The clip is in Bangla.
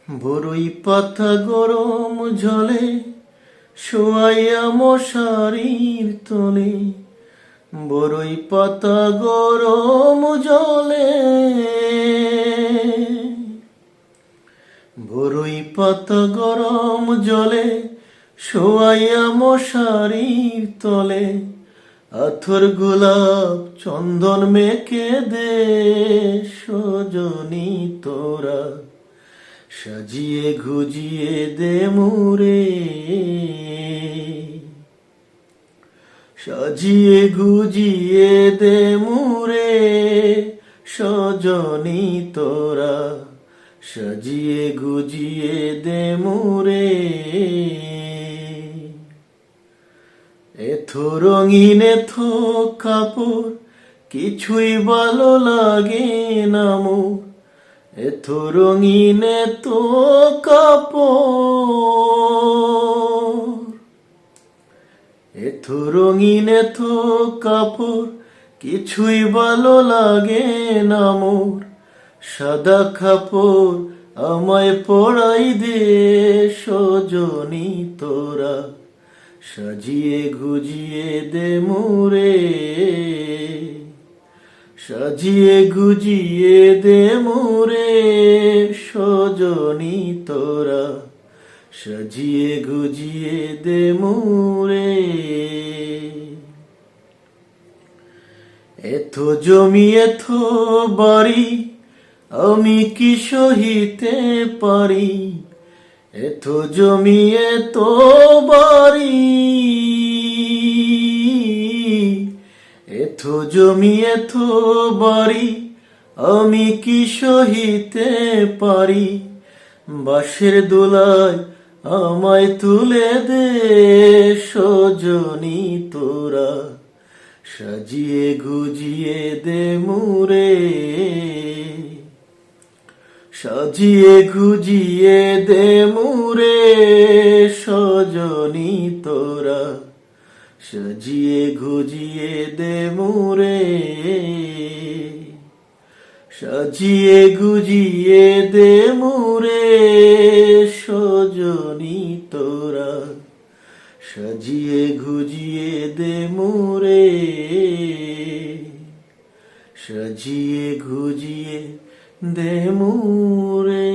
বরই পাতা গরম জলে শোয়াইয়া মশারির তলে, বরই পাতা গরম জলে, বরই পাতা গরম জলে শোয়াইয়া মশারির তলে, আথর গোলাপ চন্দন মেখে দে সজনী তোরা, সাজিয়ে গুজিয়ে দে মুরে, সাজিয়ে গুজিয়ে দে মুরে সজনী তোরা, সাজিয়ে গুজিয়ে দে মুরে। এথো রঙিন এথো কাপড় কিছুই ভালো লাগে না মোর, এথো রঙিন এথো কাপড়, এথো রঙিন এথো কাপড় কিছুই ভালো লাগে না মোর, সাদা কাপড় আমায় পরাই দে সজনী তোরা, সাজিয়ে গুজিয়ে দে মুরে, সাজিয়ে গুজিয়ে দে মুরে সজনী তোরা, সাজিয়ে গুজিয়ে দে মুরে। এথো জমি এথো বাড়ি আমি কি সহিতে পারি, এথো জমি এথো বাড়ি, এথো জমি এথো বাড়ি আমি কি সহিতে পারি, বাঁশের দোলায় আমায় তুলে দে সজনী তোরা, সাজিয়ে গুজিয়ে দে মুরে, সাজিয়ে গুজিয়ে দে মুরে সজনী তোরা, সাজিয়ে গুজিয়ে দে মুরে, সাজিয়ে গুজিয়ে দে মুরে সজনী তোরা, সাজিয়ে গুজিয়ে দে মুরে, সাজিয়ে গুজিয়ে দে মুরে।